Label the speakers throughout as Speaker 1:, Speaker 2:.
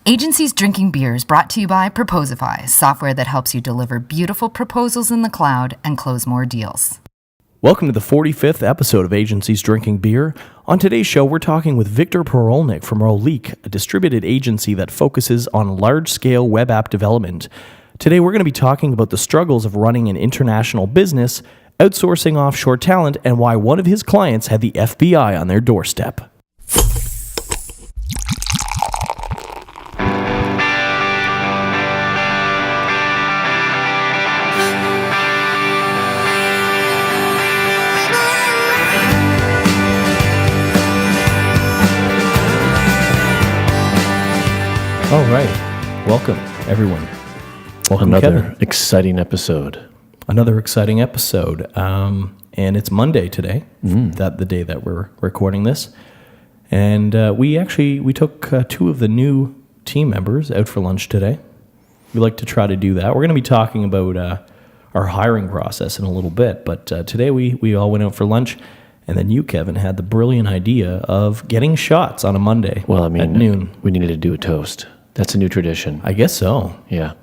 Speaker 1: Agencies Drinking Beer is brought to you by Proposify, software that helps you deliver beautiful proposals in the cloud and close more deals.
Speaker 2: Welcome to the 45th episode of Agencies Drinking Beer. On today's show, we're talking with Victor Purolnik from Rolique, a distributed agency that focuses on large-scale web app development. Today, we're going to be talking about the struggles of running an international business, outsourcing offshore talent, and why one of his clients had the FBI on their doorstep. All right. Welcome, everyone. Welcome,
Speaker 3: Another
Speaker 2: Kevin.
Speaker 3: exciting episode.
Speaker 2: Another exciting episode. And it's Monday today, that the day that we're recording this. And we took two of the new team members out for lunch today. We like to try to do that. We're going to be talking about our hiring process in a little bit. But today we all went out for lunch. And then you, Kevin, had the brilliant idea of getting shots on a Monday at noon.
Speaker 3: We needed to do a toast. That's a new tradition.
Speaker 2: I guess so.
Speaker 3: Yeah.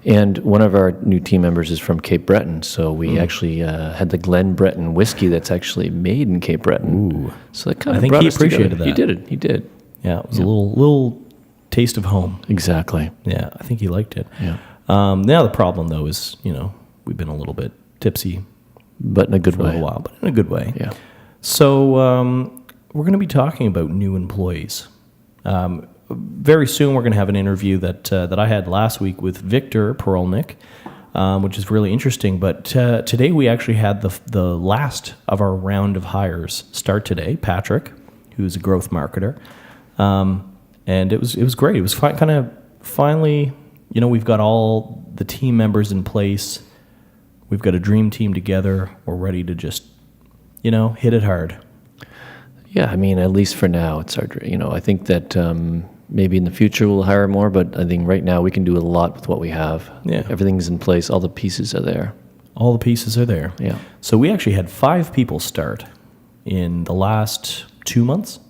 Speaker 3: And one of our new team members is from Cape Breton, so we actually had the Glen Breton whiskey that's actually made in Cape Breton.
Speaker 2: Ooh.
Speaker 3: So that kind of
Speaker 2: I think
Speaker 3: brought
Speaker 2: he
Speaker 3: us
Speaker 2: appreciated
Speaker 3: together.
Speaker 2: that.
Speaker 3: He did.
Speaker 2: Yeah, it was a little taste of home.
Speaker 3: Exactly.
Speaker 2: Yeah, I think he liked it.
Speaker 3: Yeah.
Speaker 2: Now the problem, though, is, we've been a little bit tipsy
Speaker 3: But in a good
Speaker 2: for
Speaker 3: way.
Speaker 2: a while, but in a good way.
Speaker 3: Yeah.
Speaker 2: So we're going to be talking about new employees. Very soon, we're going to have an interview that I had last week with Victor Purolnik, which is really interesting. But today, we actually had the last of our round of hires start today. Patrick, who's a growth marketer, and it was great. It was finally, we've got all the team members in place. We've got a dream team together. We're ready to just, hit it hard.
Speaker 3: Yeah, I mean, at least for now, it's our dream. I think that maybe in the future we'll hire more, but I think right now we can do a lot with what we have.
Speaker 2: Yeah.
Speaker 3: Everything's in place. All the pieces are there.
Speaker 2: All the pieces are there.
Speaker 3: Yeah.
Speaker 2: So we actually had 5 people start in the last 2 months.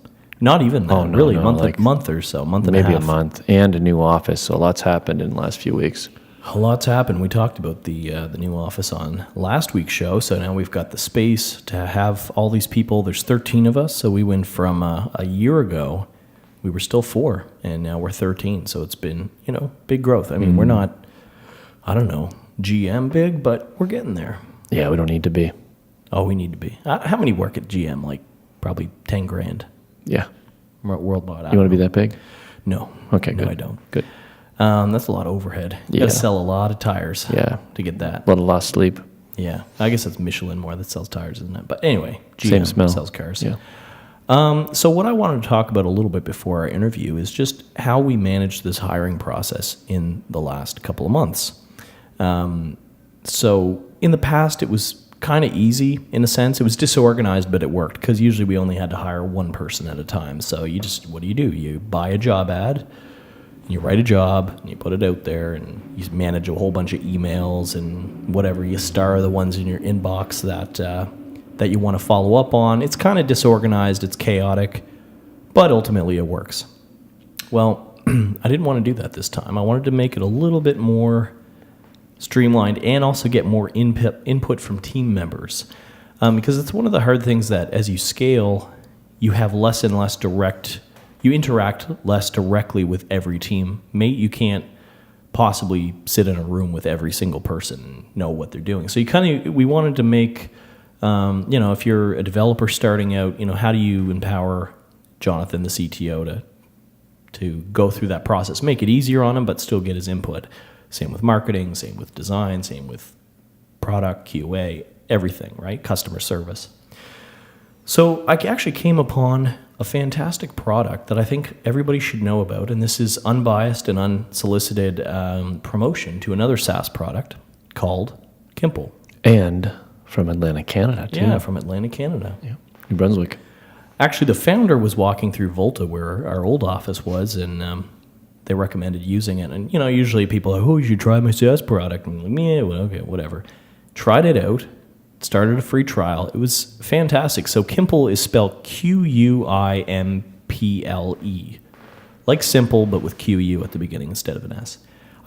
Speaker 2: Not even that, really, month or so, month and a half.
Speaker 3: Maybe a month, and a new office. So a lot's happened in the last few weeks.
Speaker 2: A lot's happened. We talked about the new office on last week's show, so now we've got the space to have all these people. There's 13 of us, so we went from a year ago, we were still 4, and now we're 13, so it's been, big growth. I mean, we're not, GM big, but we're getting there.
Speaker 3: Yeah, we don't need to be.
Speaker 2: Oh, we need to be. How many work at GM? Like, probably 10 grand.
Speaker 3: Yeah.
Speaker 2: Worldwide.
Speaker 3: You want to be that big?
Speaker 2: No.
Speaker 3: Okay,
Speaker 2: no,
Speaker 3: good.
Speaker 2: I don't.
Speaker 3: Good.
Speaker 2: That's a lot of overhead. You got to sell a lot of tires to get that.
Speaker 3: A lot of lost sleep.
Speaker 2: Yeah. I guess it's Michelin more that sells tires, isn't it? But anyway, GM
Speaker 3: Same smell.
Speaker 2: sells cars.
Speaker 3: Yeah.
Speaker 2: So what I wanted to talk about a little bit before our interview is just how we managed this hiring process in the last couple of months. So in the past, it was kind of easy in a sense. It was disorganized, but it worked because usually we only had to hire one person at a time. So what do? You buy a job ad, you write a job, and you put it out there, and you manage a whole bunch of emails and whatever. You star the ones in your inbox that you want to follow up on. It's kind of disorganized, it's chaotic, but ultimately it works. Well, I didn't want to do that this time. I wanted to make it a little bit more streamlined and also get more input from team members. Because it's one of the hard things that as you scale, you have less and less you interact less directly with every teammate. You can't possibly sit in a room with every single person and know what they're doing. So we wanted to make, if you're a developer starting out, how do you empower Jonathan, the CTO, to go through that process, make it easier on him, but still get his input. Same with marketing, same with design, same with product, QA, everything, right? Customer service. So I actually came upon a fantastic product that I think everybody should know about, and this is unbiased and unsolicited promotion to another SaaS product called Kimple.
Speaker 3: And from Atlantic, Canada, too.
Speaker 2: Yeah, from Atlantic, Canada.
Speaker 3: Yeah. New Brunswick.
Speaker 2: Actually, the founder was walking through Volta, where our old office was, and they recommended using it. And, usually people are like, you should try my SaaS product. And I'm like, yeah, well, okay, whatever. Tried it out. Started a free trial. It was fantastic. So Kimple is spelled Quimple. Like simple, but with QU at the beginning instead of an S.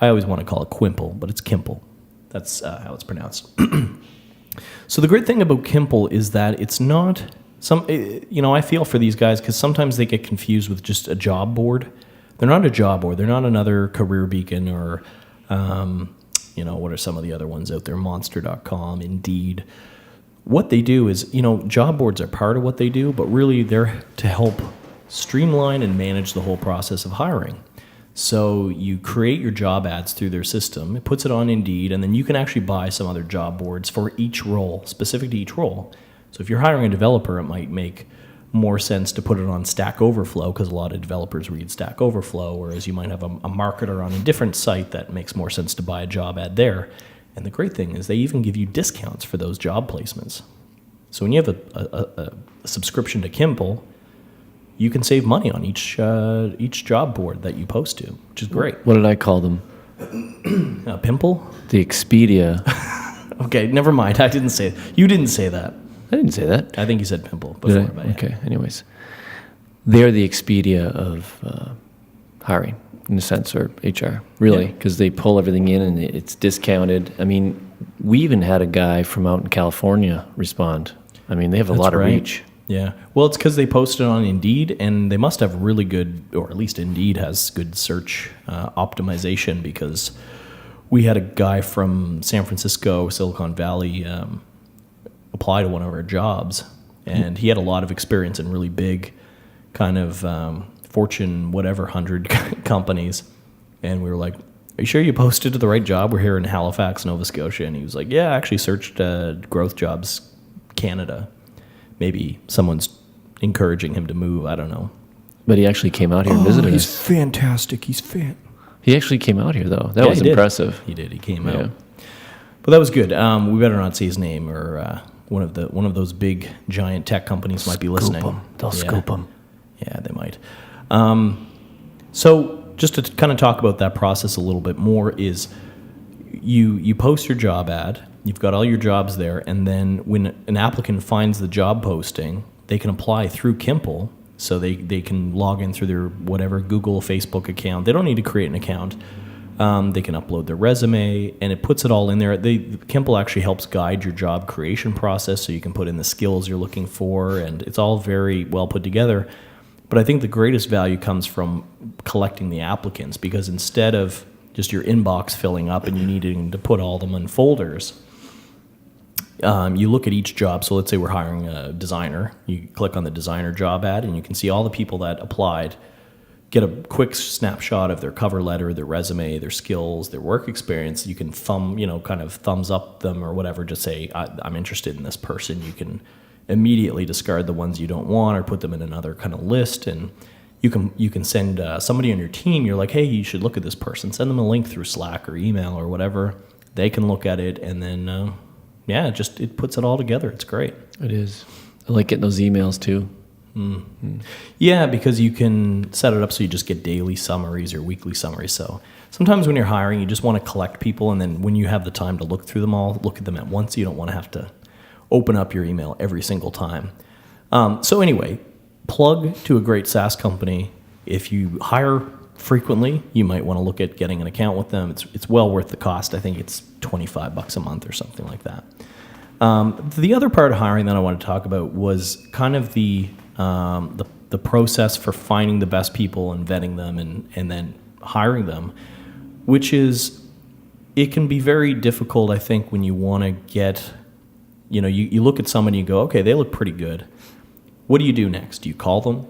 Speaker 2: I always want to call it Quimple, but it's Kimple. That's how it's pronounced. So the great thing about Kimple is that it's not I feel for these guys because sometimes they get confused with just a job board. They're not a job board. They're not another Career Beacon or, what are some of the other ones out there? Monster.com, Indeed. What they do is, job boards are part of what they do, but really they're to help streamline and manage the whole process of hiring. So you create your job ads through their system. It puts it on Indeed, and then you can actually buy some other job boards for each role, specific to each role. So if you're hiring a developer, it might make more sense to put it on Stack Overflow because a lot of developers read Stack Overflow, whereas you might have a marketer on a different site that makes more sense to buy a job ad there. And the great thing is they even give you discounts for those job placements. So when you have a subscription to Kimple, you can save money on each job board that you post to, which is great.
Speaker 3: What did I call them?
Speaker 2: Pimple?
Speaker 3: The Expedia.
Speaker 2: Okay, never mind. I didn't say it. You didn't say that.
Speaker 3: I didn't say that.
Speaker 2: I think you said Pimple before.
Speaker 3: Did I?
Speaker 2: But yeah.
Speaker 3: Okay, anyways. They're the Expedia of hiring, in a sense, or HR, really, because they pull everything in and it's discounted. I mean, we even had a guy from out in California respond. I mean, they have a lot of reach.
Speaker 2: Yeah. Well, it's because they posted on Indeed, and they must have really good, or at least Indeed has good search optimization, because we had a guy from San Francisco, Silicon Valley, apply to one of our jobs, and he had a lot of experience in really big kind of Fortune whatever 100 companies, and we were like, are you sure you posted to the right job? We're here in Halifax, Nova Scotia. And he was like, yeah, I actually searched growth jobs Canada. Maybe someone's encouraging him to move. I don't know.
Speaker 3: But he actually came out here and visited
Speaker 2: he's
Speaker 3: us.
Speaker 2: Fantastic.
Speaker 3: He actually came out here, though. That was impressive.
Speaker 2: He did. He came out. But that was good. We better not say his name, or one of those big, giant tech companies might be listening.
Speaker 3: They'll scoop him.
Speaker 2: Yeah, they might. So just to kind of talk about that process a little bit more is you post your job ad, you've got all your jobs there, and then when an applicant finds the job posting, they can apply through Kimple, so they can log in through their whatever Google, Facebook account. They don't need to create an account. They can upload their resume, and it puts it all in there. Kimple actually helps guide your job creation process, so you can put in the skills you're looking for, and it's all very well put together. But I think the greatest value comes from collecting the applicants, because instead of just your inbox filling up and you needing to put all them in folders, you look at each job. So let's say we're hiring a designer. You click on the designer job ad, and you can see all the people that applied, get a quick snapshot of their cover letter, their resume, their skills, their work experience. You can kind of thumbs up them or whatever, just say, I'm interested in this person. You can immediately discard the ones you don't want or put them in another kind of list. And you can send somebody on your team, you're like, hey, you should look at this person. Send them a link through Slack or email or whatever. They can look at it, and then, it puts it all together. It's great.
Speaker 3: It is. I like getting those emails, too.
Speaker 2: Yeah, because you can set it up so you just get daily summaries or weekly summaries. So sometimes when you're hiring, you just want to collect people, and then when you have the time to look through them all, look at them at once. You don't want to have to open up your email every single time. So anyway, plug to a great SaaS company. If you hire frequently, you might want to look at getting an account with them. It's well worth the cost. I think it's $25 a month or something like that. The other part of hiring that I want to talk about was kind of the process for finding the best people and vetting them and then hiring them, which is, it can be very difficult, I think, when you want to get, you look at somebody and you go, okay, they look pretty good. What do you do next? Do you call them?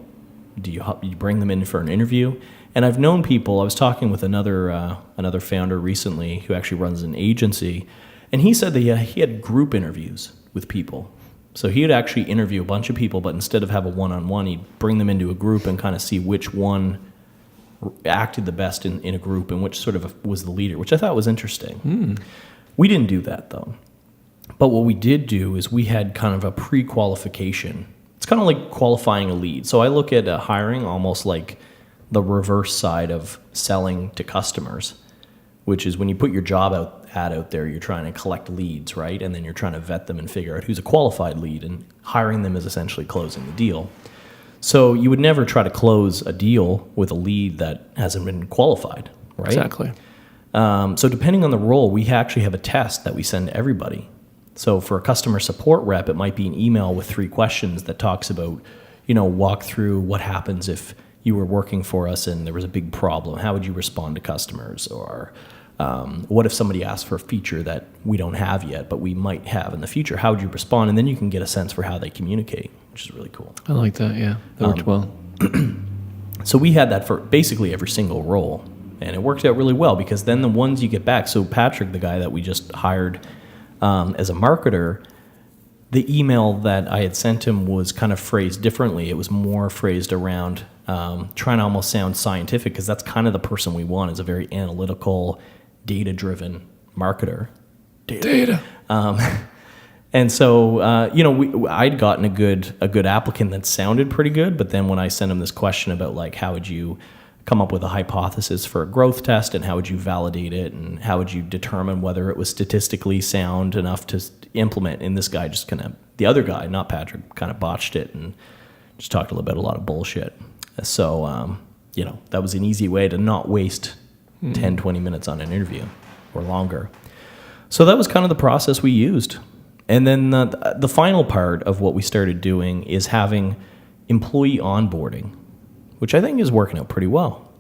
Speaker 2: Do you bring them in for an interview? And I've known people, I was talking with another founder recently who actually runs an agency, and he said that he had group interviews with people. So he would actually interview a bunch of people, but instead of have a one-on-one, he'd bring them into a group and kind of see which one acted the best in a group and which sort of was the leader, which I thought was interesting. We didn't do that, though. But what we did do is we had kind of a pre-qualification. It's kind of like qualifying a lead. So I look at hiring almost like the reverse side of selling to customers, which is when you put your job ad out there, you're trying to collect leads, right? And then you're trying to vet them and figure out who's a qualified lead, and hiring them is essentially closing the deal. So you would never try to close a deal with a lead that hasn't been qualified, right?
Speaker 3: Exactly.
Speaker 2: So depending on the role, we actually have a test that we send to everybody. So for a customer support rep, it might be an email with 3 questions that talks about, walk through what happens if you were working for us and there was a big problem. How would you respond to customers? Or what if somebody asked for a feature that we don't have yet, but we might have in the future? How would you respond? And then you can get a sense for how they communicate, which is really cool.
Speaker 3: I like that, yeah. That worked well.
Speaker 2: So we had that for basically every single role. And it worked out really well because then the ones you get back, so Patrick, the guy that we just hired as a marketer, the email that I had sent him was kind of phrased differently. It was more phrased around trying to almost sound scientific, because that's kind of the person we want, is a very analytical, data-driven marketer. Data. And so, I'd gotten a good applicant that sounded pretty good, but then when I sent him this question about like, how would you come up with a hypothesis for a growth test, and how would you validate it, and how would you determine whether it was statistically sound enough to implement? And this guy just the other guy, not Patrick, kind of botched it and just talked a lot of bullshit. So, that was an easy way to not waste 10, 20 minutes on an interview or longer. So that was kind of the process we used. And then the final part of what we started doing is having employee onboarding, which I think is working out pretty well.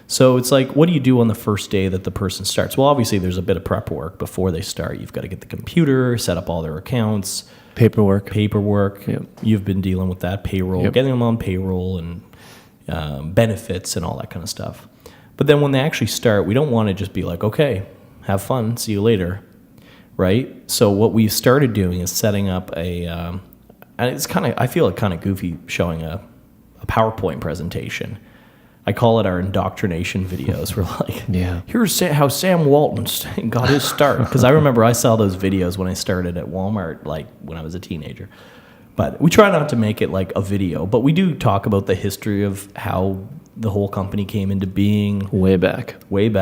Speaker 2: So it's like, what do you do on the first day that the person starts? Well, obviously there's a bit of prep work before they start. You've got to get the computer, set up all their accounts.
Speaker 3: Paperwork.
Speaker 2: Yep. You've been dealing with that, payroll, getting them on payroll and benefits and all that kind of stuff. But then when they actually start, we don't want to just be like, okay, have fun, see you later, right? So what we've started doing is setting up and it's I feel like kind of goofy showing a PowerPoint presentation. I call it our indoctrination videos. We're like, here's how Sam Walton got his start. Because I remember I saw those videos when I started at Walmart, like when I was a teenager. But we try not to make it like a video, but we do talk about the history of how the whole company came into being. Way back. What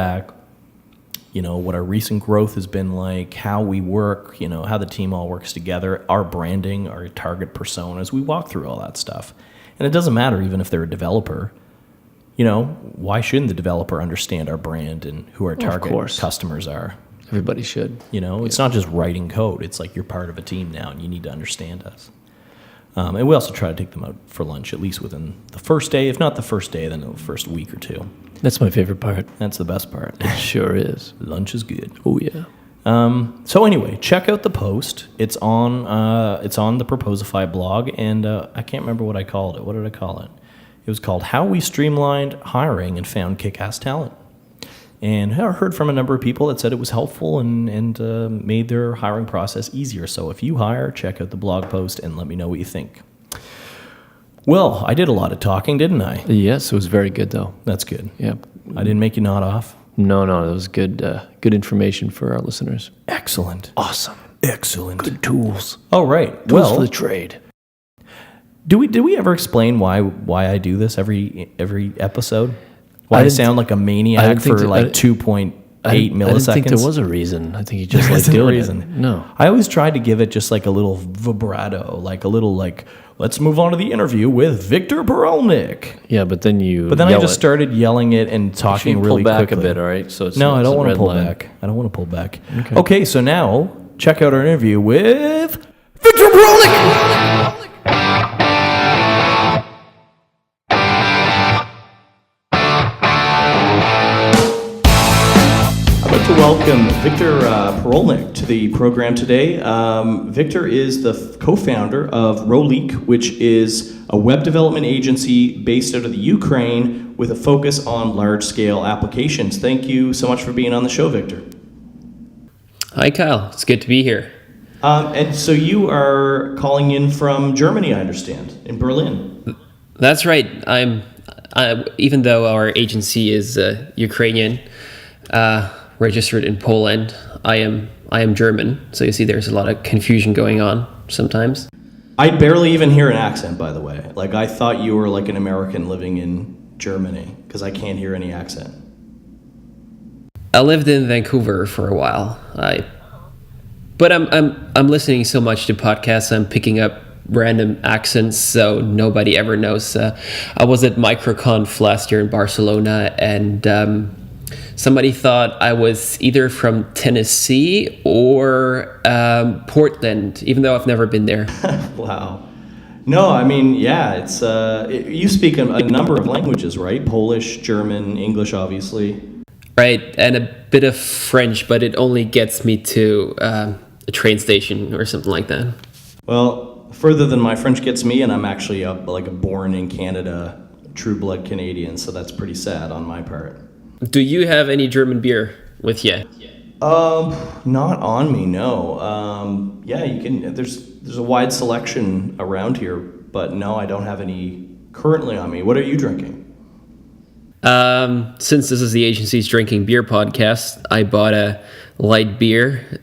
Speaker 2: our recent growth has been like, how we work, how the team all works together, our branding, our target personas. We walk through all that stuff. And it doesn't matter even if they're a developer. Why shouldn't the developer understand our brand and who our target customers are?
Speaker 3: Everybody should.
Speaker 2: It's not just writing code. It's like you're part of a team now and you need to understand us. And we also try to take them out for lunch, at least within the first day. If not the first day, then the first week or two.
Speaker 3: That's my favorite part.
Speaker 2: That's the best part.
Speaker 3: It sure is.
Speaker 2: Lunch is good.
Speaker 3: Oh, yeah.
Speaker 2: So anyway, check out the post. It's on the Proposify blog, and I can't remember what I called it. What did I call it? It was called How We Streamlined Hiring and Found Kick-Ass Talent. And I heard from a number of people that said it was helpful and made their hiring process easier. So if you hire, check out the blog post and let me know what you think. Well, I did a lot of talking, didn't I?
Speaker 3: Yes, it was very good, though.
Speaker 2: That's good.
Speaker 3: Yeah.
Speaker 2: I didn't make you nod off?
Speaker 3: No, that was good information for our listeners.
Speaker 2: Excellent.
Speaker 3: Awesome.
Speaker 2: Excellent.
Speaker 3: Good tools.
Speaker 2: All right.
Speaker 3: Tools for the trade.
Speaker 2: Did we ever explain why I do this every episode? Why I sound like a maniac for 2.8 milliseconds?
Speaker 3: I didn't think there was a reason. I think you just like doing it. No.
Speaker 2: I always tried to give it just like a little vibrato, like a little like, let's move on to the interview with Victor Purolnik.
Speaker 3: Yeah, but then
Speaker 2: I just started yelling it and talking really quickly.
Speaker 3: Pull back a bit, all right? So
Speaker 2: I don't want to pull back. I don't want to pull back. Okay, so now check out our interview with Victor Purolnik. Welcome Victor Purolnik to the program today. Victor is the co-founder of Rolique, which is a web development agency based out of the Ukraine with a focus on large-scale applications. Thank you so much for being on the show, Victor.
Speaker 4: Hi, Kyle. It's good to be here.
Speaker 2: And so you are calling in from Germany, I understand, in Berlin.
Speaker 4: That's right. Even though our agency is Ukrainian, registered in Poland. I am German, so you see there's a lot of confusion going on sometimes.
Speaker 2: I barely even hear an accent, by the way. Like, I thought you were like an American living in Germany, because I can't hear any accent.
Speaker 4: I lived in Vancouver for a while. But I'm listening so much to podcasts, I'm picking up random accents, so nobody ever knows. I was at Microconf last year in Barcelona, and somebody thought I was either from Tennessee or Portland, even though I've never been there.
Speaker 2: Wow. No, I mean, yeah, it's you speak a number of languages, right? Polish, German, English, obviously.
Speaker 4: Right, and a bit of French, but it only gets me to a train station or something like that.
Speaker 2: Well, further than my French gets me, and I'm actually a born in Canada, true blood Canadian, so that's pretty sad on my part.
Speaker 4: Do you have any German beer with you?
Speaker 2: Not on me, no. Yeah, you can. There's a wide selection around here, but no, I don't have any currently on me. What are you drinking?
Speaker 4: Since this is the agency's drinking beer podcast, I bought a light beer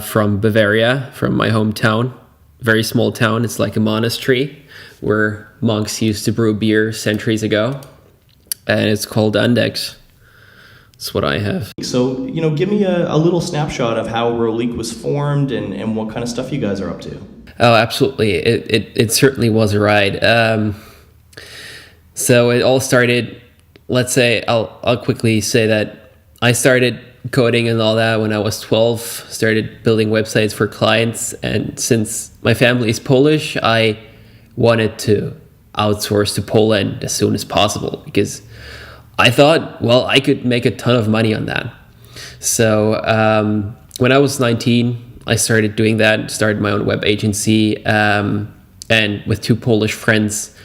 Speaker 4: from Bavaria, from my hometown. Very small town. It's like a monastery where monks used to brew beer centuries ago, and it's called Andex. That's what I have.
Speaker 2: So, give me a little snapshot of how Rolique was formed and what kind of stuff you guys are up to.
Speaker 4: Oh, absolutely. It certainly was a ride. So it all started, let's say, I'll quickly say that I started coding and all that when I was 12, started building websites for clients. And since my family is Polish, I wanted to outsource to Poland as soon as possible because I thought, well, I could make a ton of money on that. So when I was 19, I started doing that, started my own web agency, and with two Polish friends,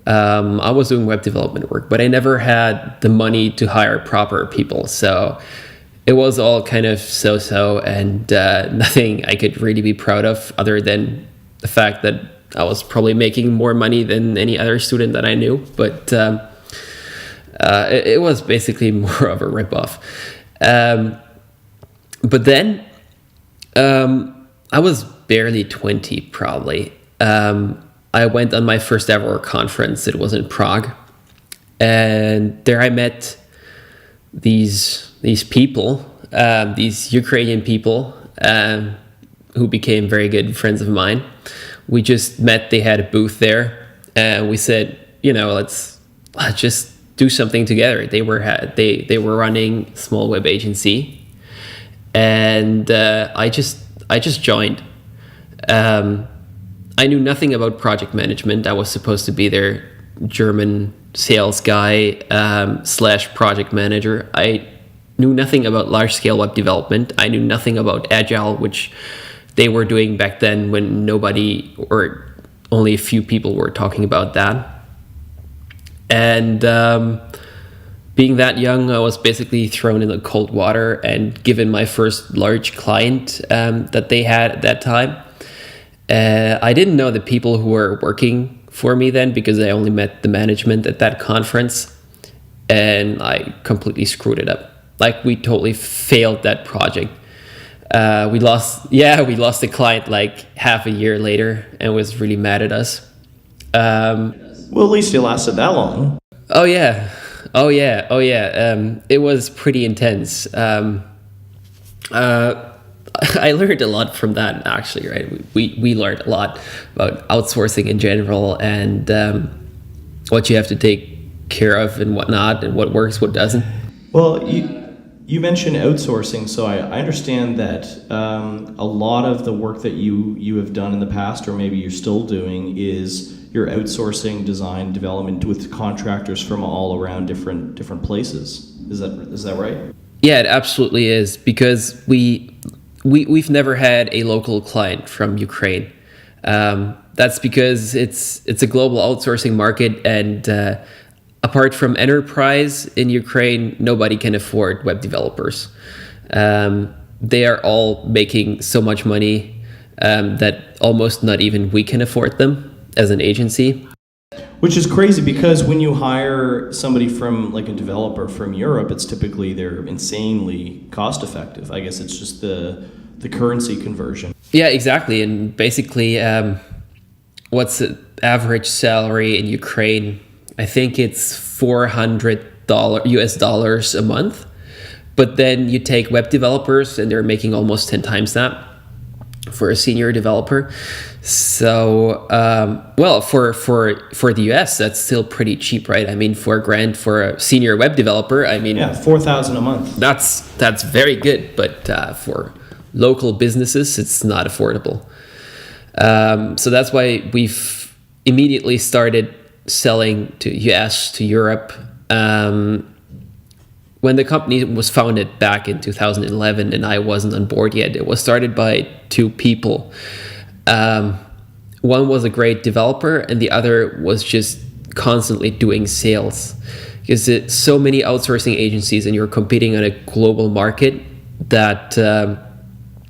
Speaker 4: I was doing web development work, but I never had the money to hire proper people. So it was all kind of so-so and nothing I could really be proud of other than the fact that I was probably making more money than any other student that I knew. But it was basically more of a ripoff. But then I was barely 20 probably. I went on my first ever conference. It was in Prague. And there I met these people, these Ukrainian people who became very good friends of mine. We just met, they had a booth there, and we said, let's just do something together. They were running a small web agency, and I just joined. I knew nothing about project management. I was supposed to be their German sales guy / project manager. I knew nothing about large-scale web development. I knew nothing about Agile, which they were doing back then when nobody or only a few people were talking about that. And being that young, I was basically thrown in the cold water and given my first large client that they had at that time. I didn't know the people who were working for me then because I only met the management at that conference, and I completely screwed it up. Like, we totally failed that project. We lost the client like half a year later and was really mad at us.
Speaker 2: Well, at least it lasted that long.
Speaker 4: Oh yeah. It was pretty intense. I learned a lot from that, actually, right? We learned a lot about outsourcing in general and what you have to take care of and whatnot, and what works, what doesn't.
Speaker 2: Well, you mentioned outsourcing, so I understand that a lot of the work that you have done in the past, or maybe you're still doing, is you're outsourcing design development with contractors from all around different places. Is that right?
Speaker 4: Yeah, it absolutely is, because we've never had a local client from Ukraine. That's because it's a global outsourcing market, and apart from enterprise in Ukraine, nobody can afford web developers. They are all making so much money that almost not even we can afford them as an agency.
Speaker 2: Which is crazy, because when you hire somebody from, like, a developer from Europe, it's typically they're insanely cost effective. I guess it's just the currency conversion.
Speaker 4: Yeah, exactly. And basically, what's the average salary in Ukraine? I think it's $400 US dollars a month. But then you take web developers and they're making almost 10 times that. for a senior developer. So, well, for the US, that's still pretty cheap, right? I mean, $4,000 for a senior web developer, I mean,
Speaker 2: Yeah, $4,000 a month.
Speaker 4: that's very good, but for local businesses, it's not affordable. So that's why we've immediately started selling to US, to Europe. When the company was founded back in 2011 and I wasn't on board yet, it was started by two people. One was a great developer and the other was just constantly doing sales. Because it's so many outsourcing agencies and you're competing on a global market that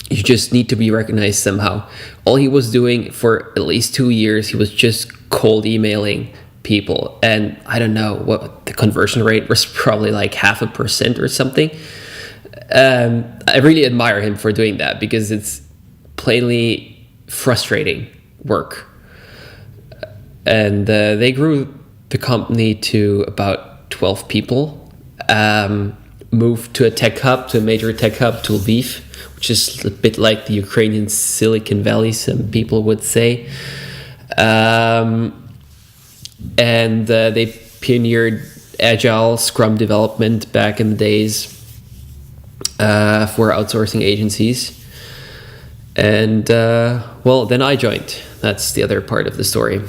Speaker 4: you just need to be recognized somehow. All he was doing for at least 2 years, he was just cold emailing people, and I don't know what the conversion rate was, probably like 0.5% or something. I really admire him for doing that because it's plainly frustrating work. And they grew the company to about 12 people, moved to a tech hub, to a major tech hub, to Lviv, which is a bit like the Ukrainian Silicon Valley, some people would say. And they pioneered agile Scrum development back in the days for outsourcing agencies. And well, then I joined. That's the other part of the story.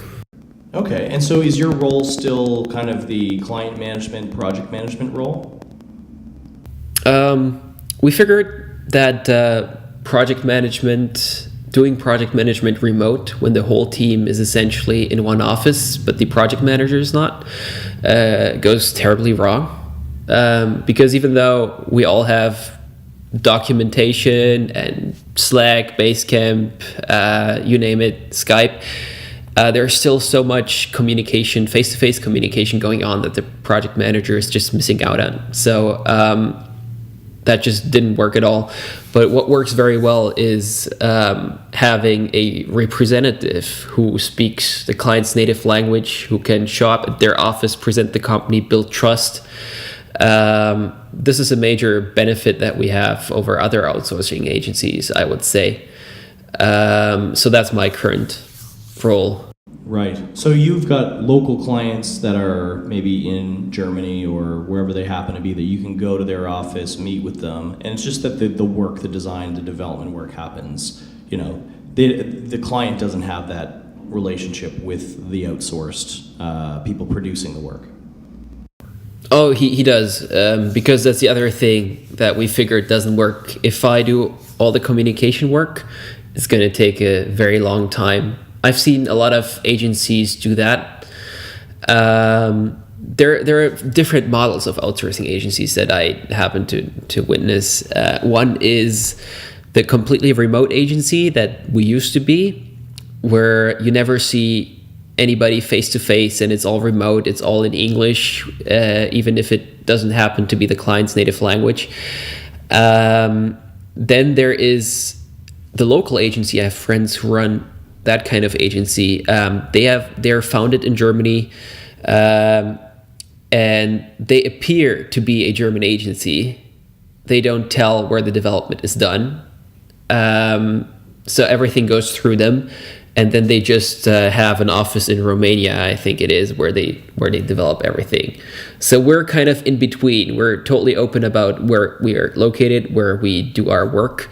Speaker 2: Okay, and so is your role still kind of the client management, project management role?
Speaker 4: We figured that doing project management remote when the whole team is essentially in one office, but the project manager is not, goes terribly wrong. Because even though we all have documentation and Slack, Basecamp, you name it, Skype, there's still so much communication, face-to-face communication going on that the project manager is just missing out on. So that just didn't work at all. But what works very well is having a representative who speaks the client's native language, who can show up at their office, present the company, build trust. This is a major benefit that we have over other outsourcing agencies, I would say. So that's my current role.
Speaker 2: Right. So you've got local clients that are maybe in Germany or wherever they happen to be that you can go to their office, meet with them, and it's just that the work, the design, the development work happens. You know, the client doesn't have that relationship with the outsourced people producing the work.
Speaker 4: Oh, he does, because that's the other thing that we figured doesn't work. If I do all the communication work, it's going to take a very long time. I've seen a lot of agencies do that. There are different models of outsourcing agencies that I happen to witness. One is the completely remote agency that we used to be, where you never see anybody face to face and it's all remote, it's all in English, even if it doesn't happen to be the client's native language. Then there is the local agency. I have friends who run that kind of agency. They're founded in Germany, and they appear to be a German agency. They don't tell where the development is done, so everything goes through them, and then they just have an office in Romania, I think it is, where they develop everything. So we're kind of in between. We're totally open about where we are located, where we do our work.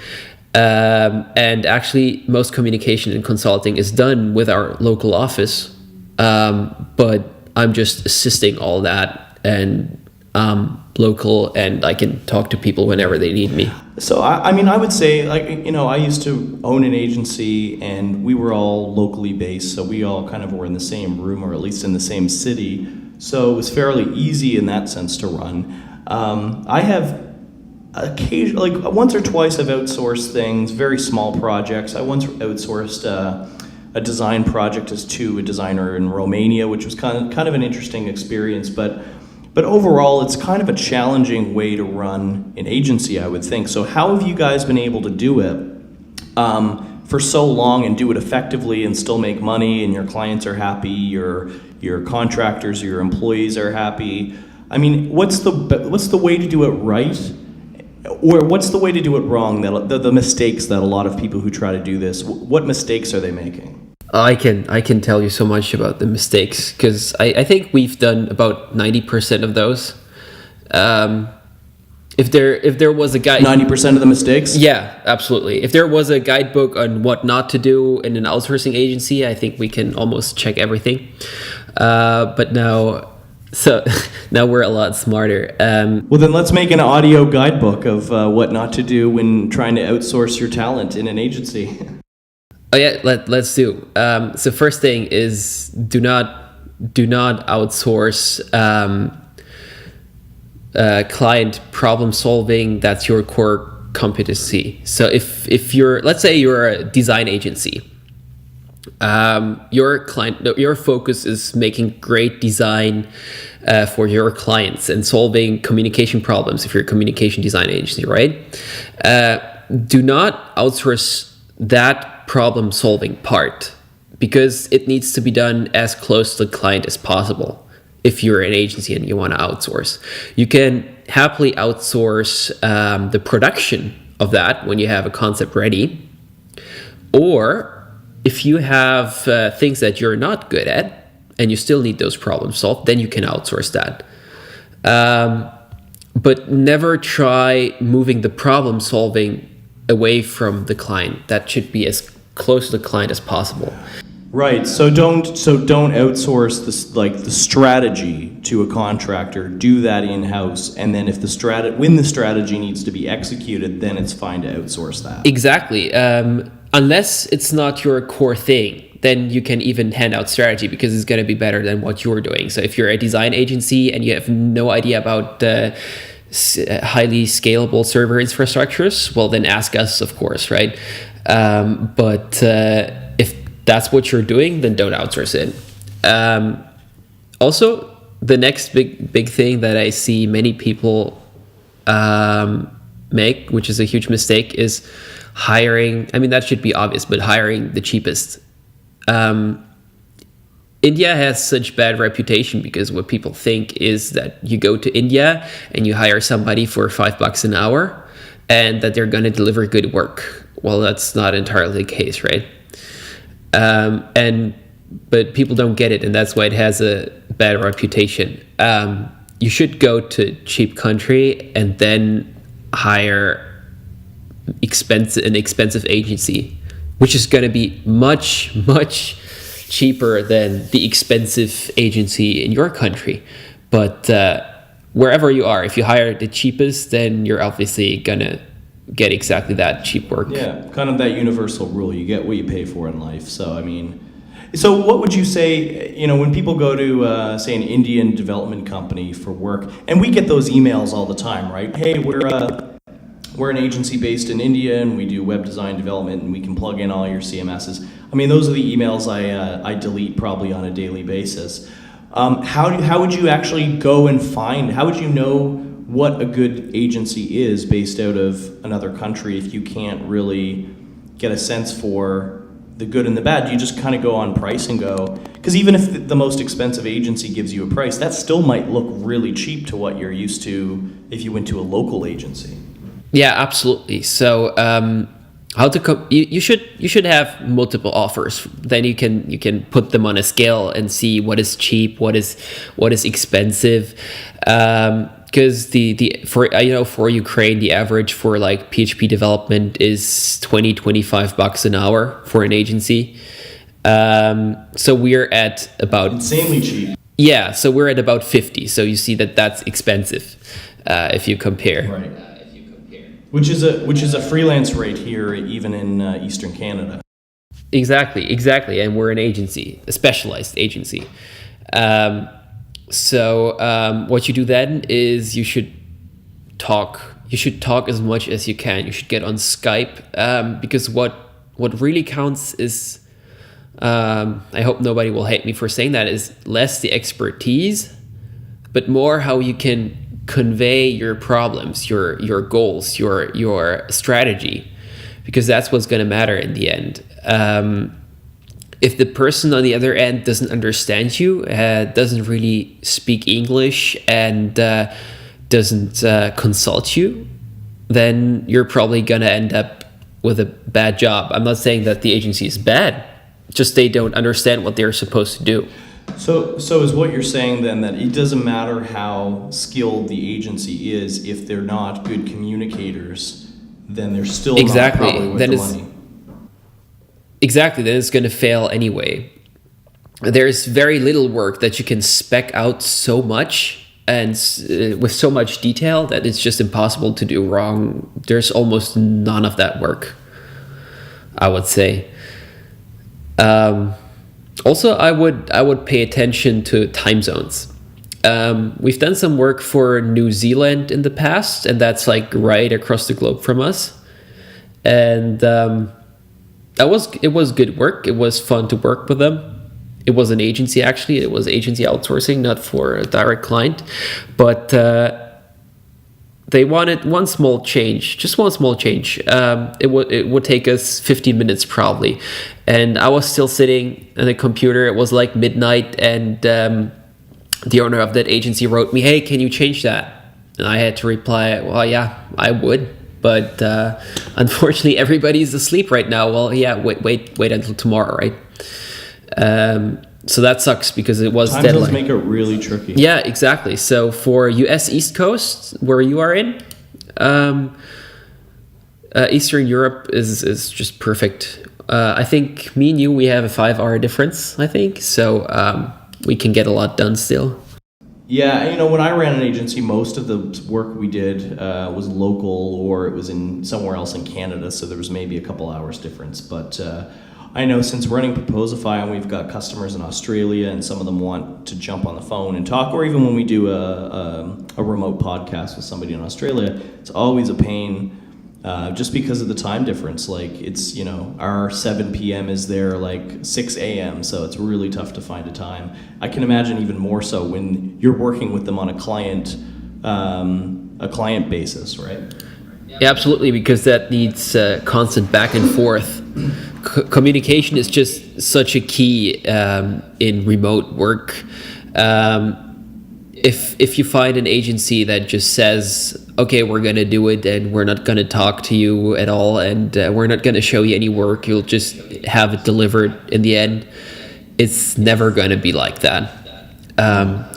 Speaker 4: And actually, most communication and consulting is done with our local office. But I'm just assisting all that, and local, and I can talk to people whenever they need me.
Speaker 2: So, I mean, I would say, like, you know, I used to own an agency and we were all locally based. So we all kind of were in the same room, or at least in the same city. So it was fairly easy in that sense to run. I have occasionally, like once or twice, I've outsourced things, very small projects. I once outsourced a design project to a designer in Romania, which was kind of an interesting experience. But overall, it's kind of a challenging way to run an agency, I would think. So how have you guys been able to do it for so long and do it effectively and still make money, and your clients are happy, your contractors, your employees are happy? I mean, what's the way to do it right? Or what's the way to do it wrong? The mistakes that a lot of people who try to do this, what mistakes are they making?
Speaker 4: I can tell you so much about the mistakes, because I think we've done about 90% of those. If there was a guide,
Speaker 2: 90% of the mistakes?
Speaker 4: yeah, absolutely. If there was a guidebook on what not to do in an outsourcing agency, I think we can almost check everything. But now we're a lot smarter.
Speaker 2: Well, then let's make an audio guidebook of what not to do when trying to outsource your talent in an agency.
Speaker 4: Oh yeah, let's do. So first thing is do not outsource client problem solving. That's your core competency. So if you're, let's say you're a design agency, your focus is making great design for your clients and solving communication problems. If you're a communication design agency, right? Do not outsource that problem solving part, because it needs to be done as close to the client as possible. If you're an agency and you want to outsource, you can happily outsource the production of that when you have a concept ready, or if you have things that you're not good at and you still need those problems solved, then you can outsource that. But never try moving the problem solving away from the client. That should be as close to the client as possible.
Speaker 2: Right. So don't outsource the strategy to a contractor. Do that in-house, and then if when the strategy needs to be executed, then it's fine to outsource that.
Speaker 4: Exactly. Unless it's not your core thing, then you can even hand out strategy, because it's going to be better than what you're doing. So if you're a design agency and you have no idea about highly scalable server infrastructures, well, then ask us, of course, right? But if that's what you're doing, then don't outsource it. Also, the next big thing that I see many people make, which is a huge mistake, is hiring. I mean, that should be obvious, but hiring the cheapest. India has such bad reputation because what people think is that you go to India and you hire somebody for $5 an hour and that they're going to deliver good work. Well, that's not entirely the case, right? But people don't get it, and that's why it has a bad reputation. You should go to cheap country and then hire an expensive agency, which is going to be much cheaper than the expensive agency in your country. But wherever you are, if you hire the cheapest, then you're obviously going to get exactly that cheap work.
Speaker 2: Yeah, kind of that universal rule. You get what you pay for in life. So, I mean, so what would you say, when people go to, say, an Indian development company for work, and we get those emails all the time, right? Hey, we're an agency based in India, and we do web design development, and we can plug in all your CMSs. I mean, those are the emails I delete probably on a daily basis. How would you actually go and how would you know what a good agency is based out of another country if you can't really get a sense for the good and the bad? You just kind of go on price and go, because even if the most expensive agency gives you a price, that still might look really cheap to what you're used to if you went to a local agency.
Speaker 4: Yeah, absolutely. So you should have multiple offers. Then you can put them on a scale and see what is cheap, what is expensive. Because for Ukraine, the average for like PHP development is $20-25 an hour for an agency. So we're at about
Speaker 2: insanely cheap.
Speaker 4: Yeah, so we're at about 50. So you see that's expensive if you compare.
Speaker 2: Right. Which is a freelance rate here, even in Eastern Canada.
Speaker 4: Exactly, and we're an agency, a specialized agency. So what you do then is you should talk as much as you can. You should get on Skype, because what really counts is, I hope nobody will hate me for saying that, is less the expertise, but more how you can convey your problems, your goals, your strategy, because that's what's going to matter in the end. If the person on the other end doesn't understand you, doesn't really speak English, and doesn't consult you, then you're probably going to end up with a bad job. I'm not saying that the agency is bad, just they don't understand what they're supposed to do.
Speaker 2: So is what you're saying then that it doesn't matter how skilled the agency is, if they're not good communicators, then they're still not probably worth the money.
Speaker 4: Exactly, then it's going to fail anyway. There's very little work that you can spec out so much and with so much detail that it's just impossible to do wrong. There's almost none of that work, I would say. Also, I would pay attention to time zones. We've done some work for New Zealand in the past, and that's like right across the globe from us. And it was good work. It was fun to work with them. It was an agency, actually. It was agency outsourcing, not for a direct client. But they wanted one small change, just one small change. It would take us 15 minutes probably. And I was still sitting at the computer. It was like midnight, and the owner of that agency wrote me, "Hey, can you change that?" And I had to reply, "Well, yeah, I would. But unfortunately, everybody's asleep right now." "Well, yeah, wait until tomorrow, right?" So that sucks because it was
Speaker 2: time
Speaker 4: deadline.
Speaker 2: Time make it really tricky.
Speaker 4: Yeah, exactly. So for US East Coast, where you are in, Eastern Europe is just perfect. I think me and you, we have a 5-hour difference, I think. So we can get a lot done still.
Speaker 2: Yeah, when I ran an agency, most of the work we did was local, or it was in somewhere else in Canada, so there was maybe a couple hours difference. But I know since running Proposify, and we've got customers in Australia, and some of them want to jump on the phone and talk, or even when we do a remote podcast with somebody in Australia, it's always a pain just because of the time difference. Like it's, our 7 p.m. is there like 6 a.m., so it's really tough to find a time. I can imagine even more so when you're working with them on a client basis, right?
Speaker 4: Yeah, absolutely, because that needs constant back and forth. Communication is just such a key in remote work. If you find an agency that just says, "Okay, we're going to do it, and we're not going to talk to you at all, and we're not going to show you any work, you'll just have it delivered in the end," it's never going to be like that.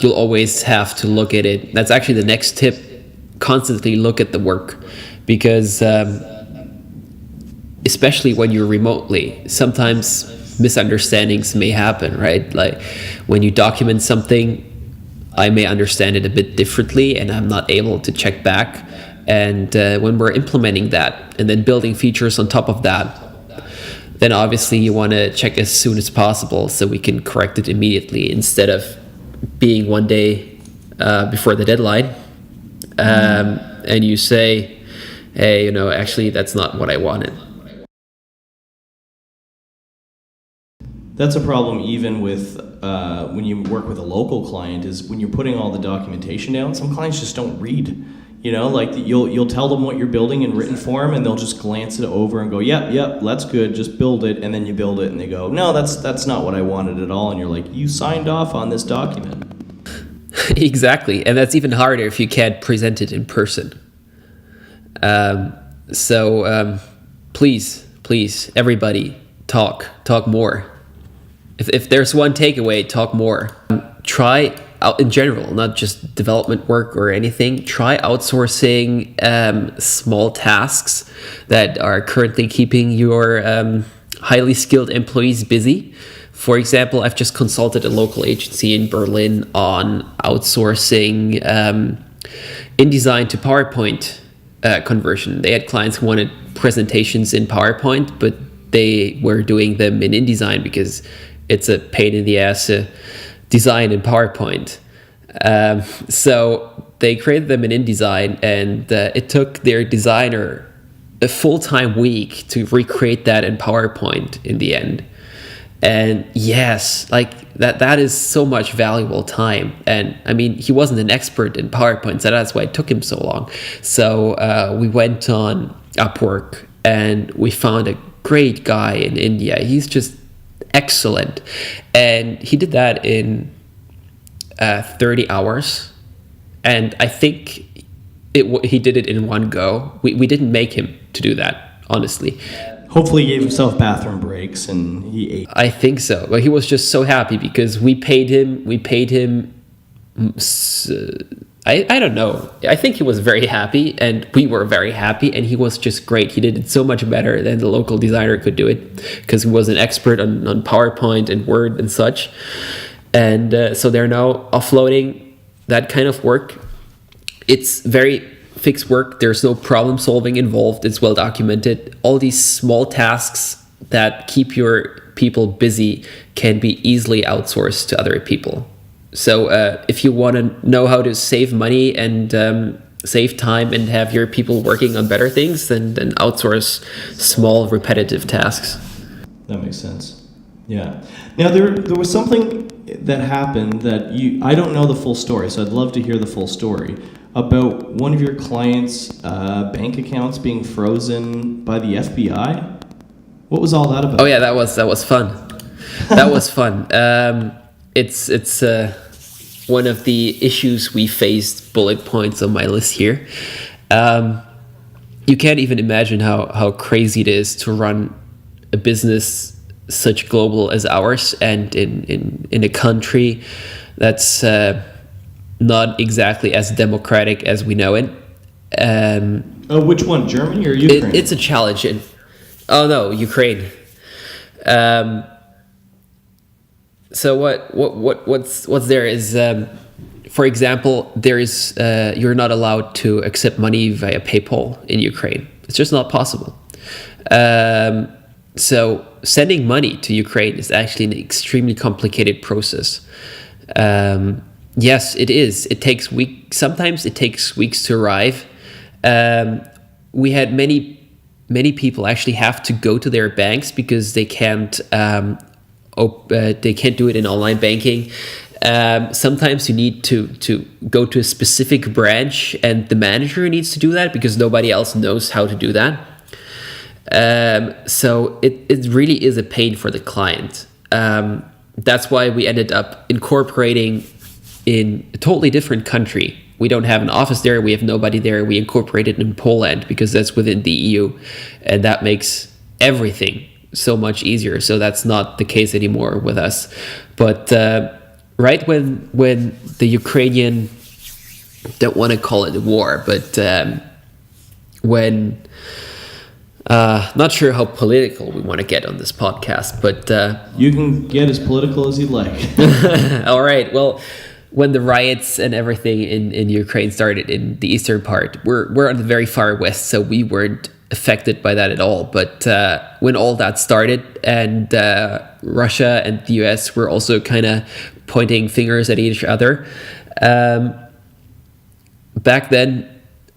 Speaker 4: You'll always have to look at it. That's actually the next tip. Constantly look at the work, because especially when you're remotely, sometimes misunderstandings may happen, right? Like when you document something, I may understand it a bit differently, and I'm not able to check back. And when we're implementing that and then building features on top of that, then obviously you want to check as soon as possible so we can correct it immediately, instead of being one day before the deadline and you say, "Hey, actually that's not what I wanted."
Speaker 2: That's a problem even with when you work with a local client, is when you're putting all the documentation down, some clients just don't read. Like you'll tell them what you're building in written form, and they'll just glance it over and go, yep, that's good, just build it. And then you build it and they go, "No, that's not what I wanted at all." And you're like, "You signed off on this document."
Speaker 4: Exactly, and that's even harder if you can't present it in person. So please, everybody, talk more. If there's one takeaway, talk more. Try out in general, not just development work or anything. Try outsourcing small tasks that are currently keeping your highly skilled employees busy. For example, I've just consulted a local agency in Berlin on outsourcing InDesign to PowerPoint conversion. They had clients who wanted presentations in PowerPoint, but they were doing them in InDesign because it's a pain in the ass to design in PowerPoint. So they created them in InDesign, and it took their designer a full-time week to recreate that in PowerPoint in the end. And yes, like that is so much valuable time. And I mean, he wasn't an expert in PowerPoint, so that's why it took him so long. So we went on Upwork and we found a great guy in India. He's just excellent. And he did that in 30 hours. And I think he did it in one go. We didn't make him to do that, honestly.
Speaker 2: Hopefully he gave himself bathroom breaks and he ate.
Speaker 4: I think so. But he was just so happy because we paid him. I don't know. I think he was very happy, and we were very happy, and he was just great. He did it so much better than the local designer could do it because he was an expert on PowerPoint and Word and such. And so they're now offloading that kind of work. It's very fixed work. There's no problem solving involved. It's well documented. All these small tasks that keep your people busy can be easily outsourced to other people. So if you want to know how to save money and save time and have your people working on better things, then outsource small repetitive tasks.
Speaker 2: That makes sense. Yeah. Now there was something that happened that I don't know the full story, so I'd love to hear the full story about one of your clients' bank accounts being frozen by the FBI. What was all that about?
Speaker 4: Oh yeah, that was fun. That was fun. It's one of the issues we faced, bullet points on my list here. You can't even imagine how crazy it is to run a business such global as ours, and in a country that's not exactly as democratic as we know it.
Speaker 2: Which one, Germany or Ukraine?
Speaker 4: It's a challenge. Ukraine. So what's there is, for example, there is you're not allowed to accept money via PayPal in Ukraine. It's just not possible. So sending money to Ukraine is actually an extremely complicated process. Yes, it is. It takes weeks. Sometimes it takes weeks to arrive. We had many people actually have to go to their banks because they can't do it in online banking. Sometimes you need to go to a specific branch, and the manager needs to do that because nobody else knows how to do that. So it really is a pain for the client. That's why we ended up incorporating in a totally different country. We don't have an office there. We have nobody there. We incorporated in Poland because that's within the EU, and that makes everything so much easier. So that's not the case anymore with us. But right when the Ukrainian, don't want to call it a war, but when not sure how political we want to get on this podcast, but
Speaker 2: you can get as political as you like.
Speaker 4: All right. Well, when the riots and everything in Ukraine started in the eastern part, we're on the very far west, so we weren't affected by that at all. But when all that started, and Russia and the US were also kind of pointing fingers at each other, back then,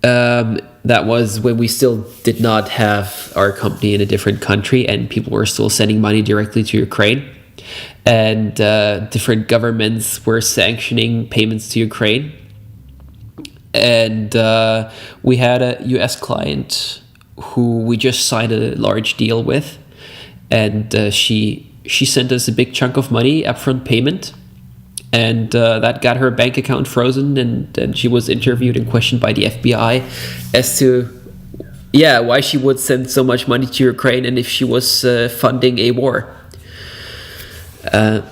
Speaker 4: that was when we still did not have our company in a different country, and people were still sending money directly to Ukraine. And different governments were sanctioning payments to Ukraine. And we had a US client who we just signed a large deal with. And she sent us a big chunk of money, upfront payment. And that got her bank account frozen. And she was interviewed and questioned by the FBI as to, why she would send so much money to Ukraine and if she was funding a war. That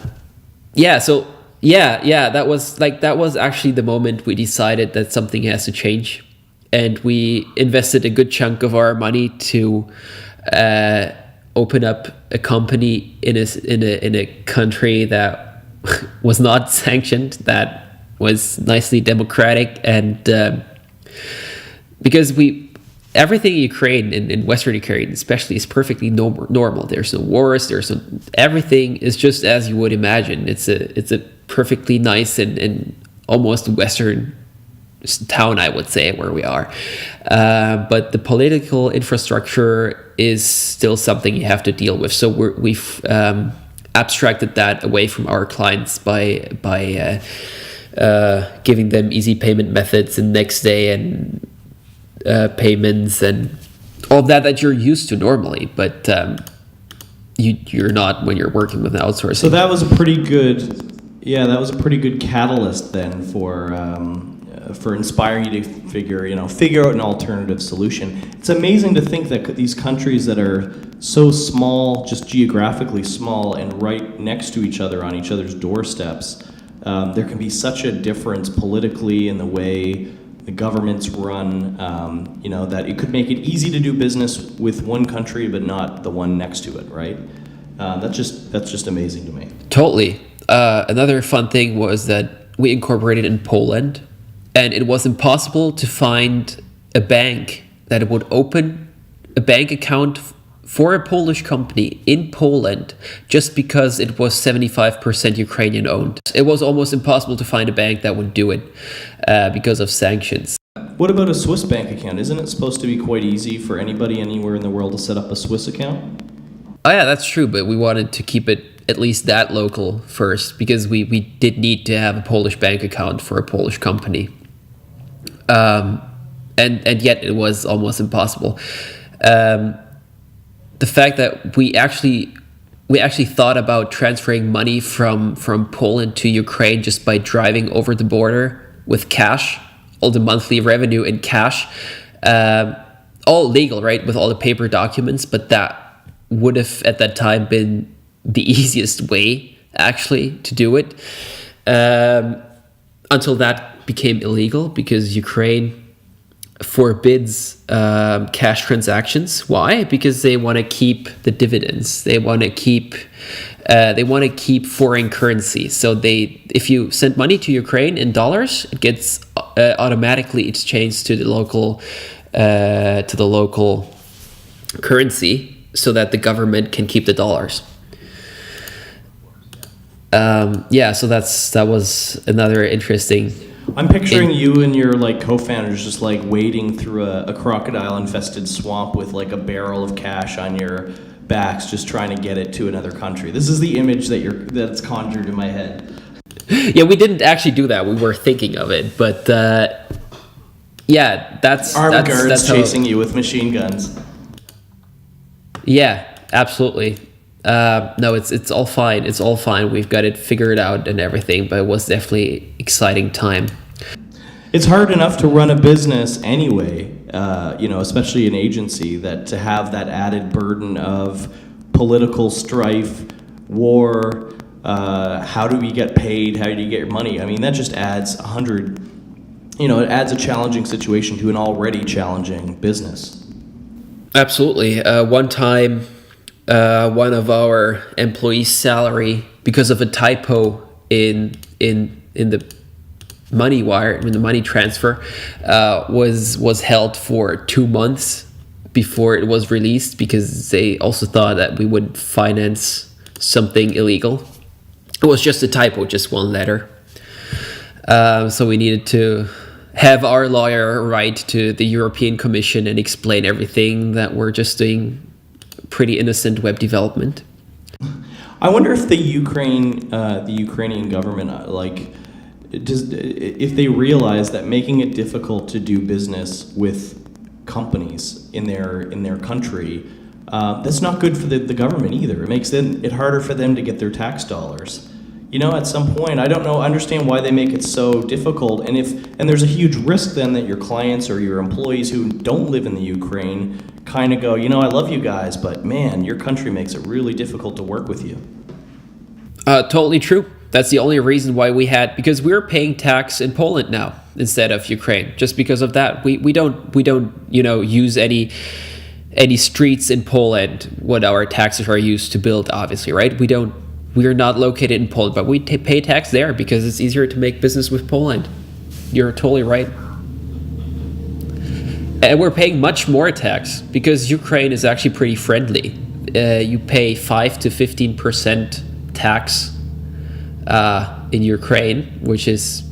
Speaker 4: was actually the moment we decided that something has to change, and we invested a good chunk of our money to open up a company in a country that was not sanctioned, that was nicely democratic, and because everything in Ukraine, in Western Ukraine especially, is perfectly normal. There's no wars. Everything is just as you would imagine. It's a perfectly nice and almost Western town, I would say, where we are. But the political infrastructure is still something you have to deal with. So we've abstracted that away from our clients by giving them easy payment methods and next day and payments and all that you're used to normally, but you're not when you're working with an outsourcing.
Speaker 2: So that was a pretty good catalyst then for for inspiring you to figure out an alternative solution. It's amazing to think that these countries that are so small, just geographically small, and right next to each other on each other's doorsteps, there can be such a difference politically in the way the governments run, that it could make it easy to do business with one country but not the one next to it, right? That's just amazing to me.
Speaker 4: Totally. Another fun thing was that we incorporated in Poland, and it was impossible to find a bank that would open a bank account for a Polish company in Poland just because it was 75% Ukrainian owned. It was almost impossible to find a bank that would do it because of sanctions.
Speaker 2: What about a Swiss bank account? Isn't it supposed to be quite easy for anybody anywhere in the world to set up a Swiss account?
Speaker 4: Oh yeah, that's true, but we wanted to keep it at least that local first because we did need to have a Polish bank account for a Polish company. And yet it was almost impossible. The fact that we actually thought about transferring money from Poland to Ukraine just by driving over the border with cash, all the monthly revenue in cash, all legal, right, with all the paper documents, but that would have at that time been the easiest way actually to do it, until that became illegal because Ukraine forbids cash transactions. Why? Because they want to keep the dividends. They want to keep foreign currency. So if you send money to Ukraine in dollars, it gets automatically exchanged to the local currency, so that the government can keep the dollars. So that was another interesting.
Speaker 2: I'm picturing you and your co-founders just wading through a crocodile-infested swamp with a barrel of cash on your backs, just trying to get it to another country. This is the image that's conjured in my head.
Speaker 4: Yeah, we didn't actually do that. We were thinking of it, but that's
Speaker 2: armed guards
Speaker 4: that's
Speaker 2: chasing you with machine guns.
Speaker 4: Yeah, absolutely. No, it's all fine. It's all fine. We've got it figured out and everything, but it was definitely exciting time.
Speaker 2: It's hard enough to run a business anyway, especially an agency, that to have that added burden of political strife, war, how do we get paid, how do you get your money? I mean, that just adds it adds a challenging situation to an already challenging business.
Speaker 4: Absolutely. One time, one of our employees' salary, because of a typo in the money wire, in the money transfer, was held for 2 months before it was released, because they also thought that we would finance something illegal. It was just a typo, just one letter. So we needed to have our lawyer write to the European Commission and explain everything, that we're just doing pretty innocent web development.
Speaker 2: I wonder if the Ukrainian government, if they realize that making it difficult to do business with companies in their country, that's not good for the government either. It makes it harder for them to get their tax dollars. At some point, I don't understand why they make it so difficult. And there's a huge risk then that your clients or your employees who don't live in the Ukraine kind of go, I love you guys, but man, your country makes it really difficult to work with you.
Speaker 4: Totally true. That's the only reason why because we're paying tax in Poland now instead of Ukraine. Just because of that, we don't use any streets in Poland what our taxes are used to build. Obviously, right? We are not located in Poland, but we pay tax there because it's easier to make business with Poland. You're totally right. And we're paying much more tax because Ukraine is actually pretty friendly. You pay 5 to 15% tax in Ukraine, which is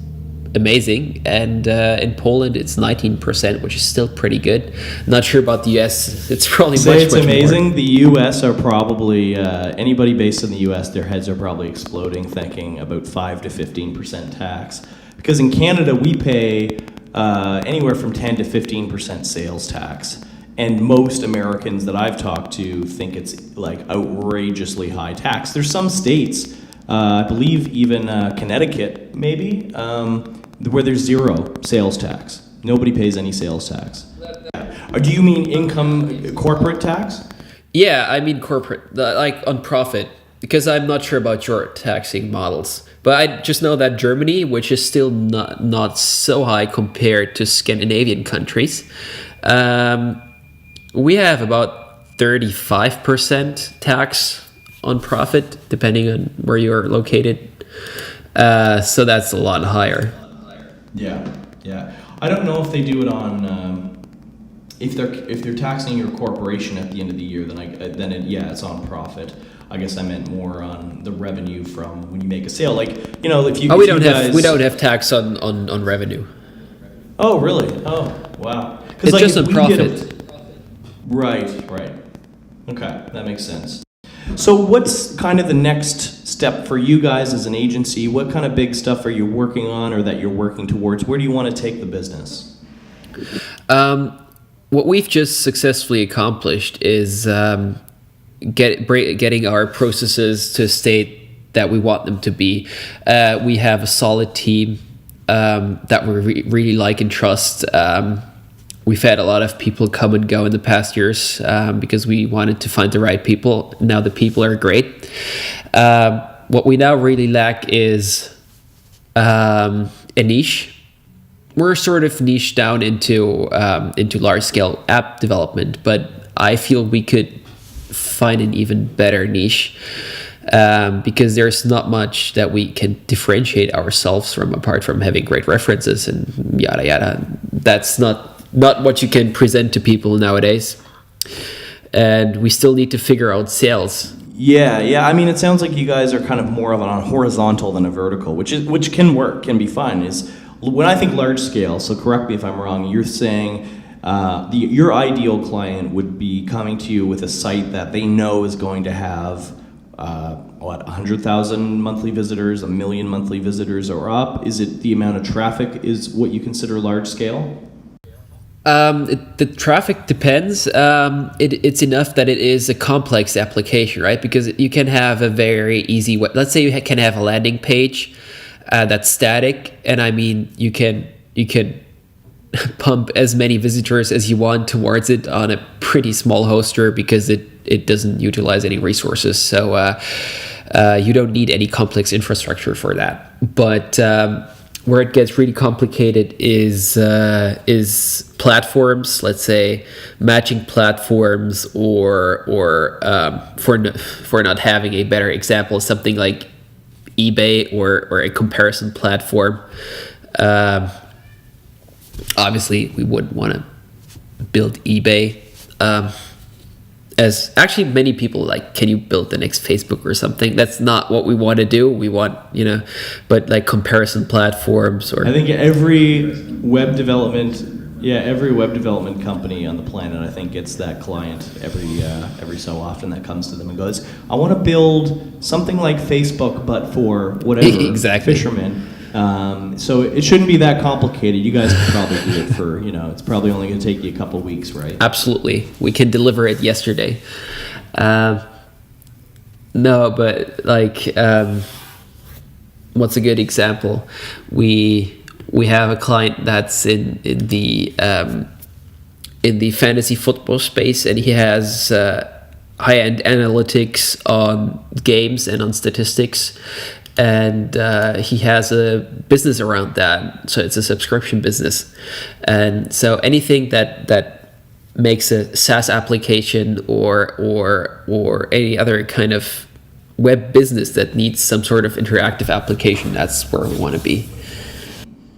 Speaker 4: amazing. And in Poland, it's 19%, which is still pretty good. Not sure about the US. It's probably much
Speaker 2: amazing.
Speaker 4: More.
Speaker 2: The US are probably, anybody based in the US, their heads are probably exploding thinking about 5 to 15% tax. Because in Canada, we pay anywhere from 10 to 15% sales tax. And most Americans that I've talked to think it's outrageously high tax. There's some states, I believe even Connecticut maybe, where there's zero sales tax. Nobody pays any sales tax. Or do you mean income corporate tax?
Speaker 4: Yeah, I mean corporate, like on profit, because I'm not sure about your taxing models. But I just know that Germany, which is still not so high compared to Scandinavian countries, we have about 35% tax on profit, depending on where you're located. So that's a lot higher.
Speaker 2: Yeah. I don't know if they do it on if they're taxing your corporation at the end of the year. Then it's on profit. I guess I meant more on the revenue from when you make a sale. Like, if you...
Speaker 4: we don't have tax on revenue.
Speaker 2: Oh, really? Oh, wow.
Speaker 4: It's just on profit.
Speaker 2: Right. Okay, that makes sense. So what's kind of the next step for you guys as an agency? What kind of big stuff are you working on or that you're working towards? Where do you want to take the business?
Speaker 4: What we've just successfully accomplished is getting our processes to a state that we want them to be. We have a solid team that we really like and trust. We've had a lot of people come and go in the past years because we wanted to find the right people. Now the people are great. What we now really lack is a niche. We're sort of niched down into large scale app development, but I feel we could find an even better niche because there's not much that we can differentiate ourselves from apart from having great references and yada yada. That's not what you can present to people nowadays, and we still need to figure out sales.
Speaker 2: Yeah. I mean, it sounds like you guys are kind of more of a horizontal than a vertical, which can work, can be fine. Is when I think large scale. So correct me if I'm wrong. You're saying your ideal client would be coming to you with a site that they know is going to have 100,000 monthly visitors, 1 million monthly visitors, or up. Is it the amount of traffic is what you consider large scale?
Speaker 4: The traffic depends. It's enough that it is a complex application, right? Because you can have a very easy way. Let's say you can have a landing page that's static, and I mean you can pump as many visitors as you want towards it on a pretty small hoster because it doesn't utilize any resources. So you don't need any complex infrastructure for that. But where it gets really complicated is platforms, let's say matching platforms, or for not having a better example, something like eBay or a comparison platform. Obviously, we wouldn't want to build eBay. As actually many people like, can you build the next Facebook or something? That's not what we want to do. We want, but like comparison platforms or...
Speaker 2: I think every web development company on the planet, I think, gets that client every so often that comes to them and goes, I want to build something like Facebook, but for whatever,
Speaker 4: exactly.
Speaker 2: Fishermen. So it shouldn't be that complicated. You guys could probably do it for, it's probably only going to take you a couple weeks, right?
Speaker 4: Absolutely. We can deliver it yesterday. No, but like, what's a good example? We have a client that's in the fantasy football space, and he has high-end analytics on games and on statistics. And he has a business around that, so it's a subscription business. And so anything that makes a SaaS application or any other kind of web business that needs some sort of interactive application, that's where we want to be.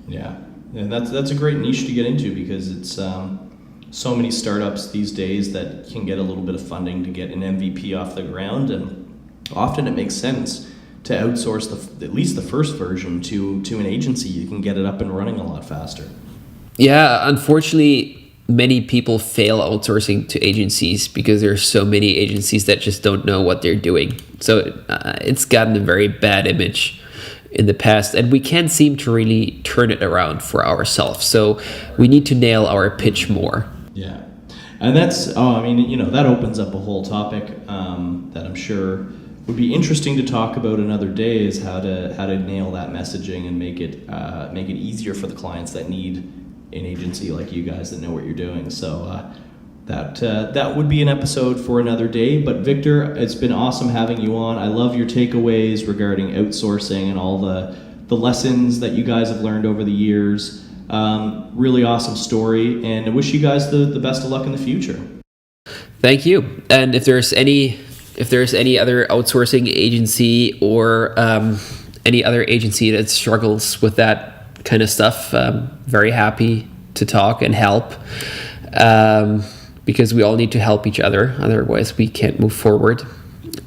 Speaker 2: Yeah, and that's a great niche to get into because it's so many startups these days that can get a little bit of funding to get an MVP off the ground, and often it makes sense to outsource at least the first version to an agency. You can get it up and running a lot faster. Yeah,
Speaker 4: unfortunately, many people fail outsourcing to agencies because there's so many agencies that just don't know what they're doing. So it's gotten a very bad image in the past, and we can't seem to really turn it around for ourselves. So we need to nail our pitch more.
Speaker 2: Yeah, and that opens up a whole topic that I'm sure would be interesting to talk about another day is how to nail that messaging and make it easier for the clients that need an agency like you guys that know what you're doing. So that would be an episode for another day. But Victor, it's been awesome having you on. I love your takeaways regarding outsourcing and all the lessons that you guys have learned over the years. Really awesome story, and I wish you guys the best of luck in the future.
Speaker 4: Thank you. And if there's any other outsourcing agency or any other agency that struggles with that kind of stuff, very happy to talk and help, because we all need to help each other. Otherwise, we can't move forward.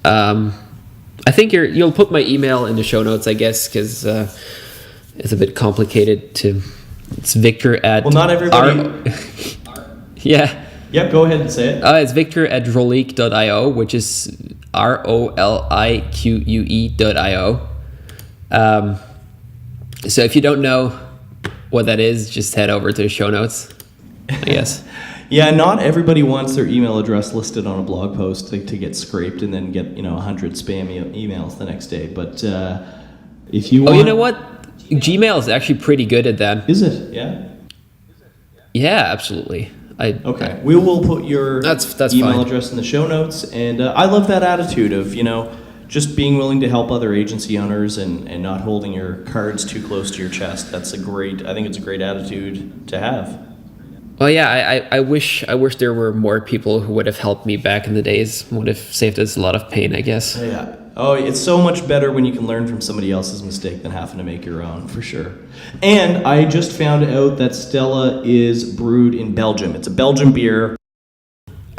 Speaker 4: I think you'll put my email in the show notes, I guess, because it's a bit complicated to. It's Victor at.
Speaker 2: Well, not everybody.
Speaker 4: Yeah.
Speaker 2: Yep, go ahead and say it.
Speaker 4: It's Victor at Rolique.io, which is ROLIQUE.io. So if you don't know what that is, just head over to the show notes, I guess.
Speaker 2: Yeah, not everybody wants their email address listed on a blog post to get scraped and then get 100 spam emails the next day. But if you want...
Speaker 4: Oh, you know what? Gmail is actually pretty good at that.
Speaker 2: Is it? Yeah?
Speaker 4: Yeah, absolutely.
Speaker 2: Okay, we will put your
Speaker 4: that's
Speaker 2: email
Speaker 4: fine.
Speaker 2: address in the show notes, and I love that attitude of just being willing to help other agency owners and not holding your cards too close to your chest. I think it's a great attitude to have.
Speaker 4: Well, yeah, I wish there were more people who would have helped me back in the days. Would have saved us a lot of pain, I guess.
Speaker 2: Yeah. Oh, it's so much better when you can learn from somebody else's mistake than having to make your own, for sure. And I just found out that Stella is brewed in Belgium. It's a Belgian beer.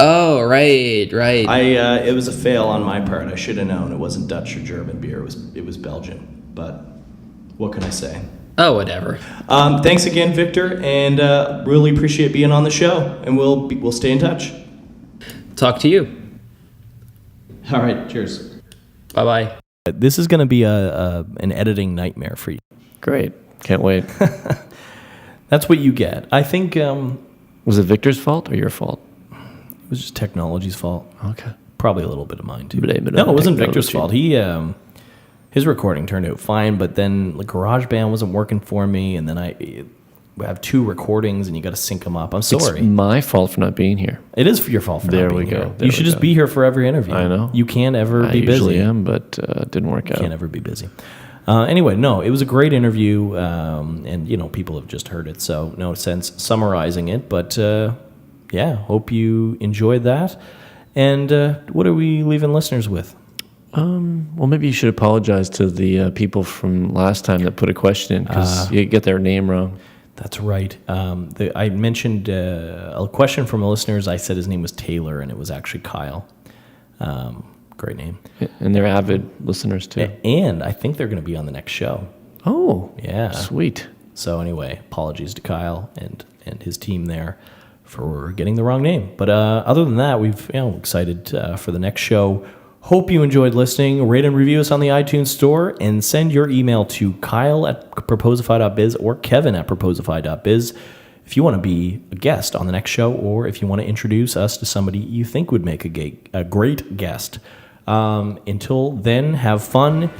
Speaker 4: Oh, right.
Speaker 2: It was a fail on my part. I should have known it wasn't Dutch or German beer. It was Belgian. But what can I say?
Speaker 4: Oh, whatever.
Speaker 2: Thanks again, Victor, and really appreciate being on the show. And we'll stay in touch.
Speaker 4: Talk to you.
Speaker 2: All right. Cheers.
Speaker 4: Bye-bye.
Speaker 2: This is going to be an editing nightmare for you.
Speaker 3: Great. Can't wait.
Speaker 2: That's what you get. I think
Speaker 3: Was it Victor's fault or your fault?
Speaker 2: it was just technology's fault.
Speaker 3: Okay.
Speaker 2: Probably a little bit of mine too.
Speaker 3: Blame it
Speaker 2: No,
Speaker 3: on
Speaker 2: it wasn't Victor's
Speaker 3: technology.
Speaker 2: fault. His recording turned out fine, but then GarageBand wasn't working for me, and then I have two recordings, and you got to sync them up. I'm sorry.
Speaker 3: It's my fault for not being here.
Speaker 2: It is your fault for
Speaker 3: There
Speaker 2: not
Speaker 3: we
Speaker 2: being
Speaker 3: go.
Speaker 2: here.
Speaker 3: There
Speaker 2: You should
Speaker 3: we
Speaker 2: just
Speaker 3: go.
Speaker 2: be here for every interview.
Speaker 3: I know.
Speaker 2: You can't ever
Speaker 3: I
Speaker 2: be busy.
Speaker 3: usually am, but it didn't work out.
Speaker 2: Can't ever be busy. Anyway, no, it was a great interview, and people have just heard it, so no sense summarizing it. But hope you enjoyed that. And what are we leaving listeners with?
Speaker 3: Well, maybe you should apologize to the people from last time that put a question in because you get their name wrong.
Speaker 2: That's right. I mentioned a question from the listeners. I said his name was Taylor, and it was actually Kyle. Great name.
Speaker 3: And they're avid listeners too.
Speaker 2: And I think they're going to be on the next show.
Speaker 3: Oh,
Speaker 2: Yeah.
Speaker 3: sweet.
Speaker 2: So anyway, apologies to Kyle and his team there for getting the wrong name. But other than that, we've excited for the next show. Hope you enjoyed listening. Rate and review us on the iTunes store, and send your email to Kyle@proposify.biz or Kevin@proposify.biz if you want to be a guest on the next show, or if you want to introduce us to somebody you think would make a great guest. Until then, have fun,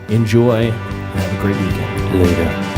Speaker 2: enjoy, and have a great weekend.
Speaker 3: Later.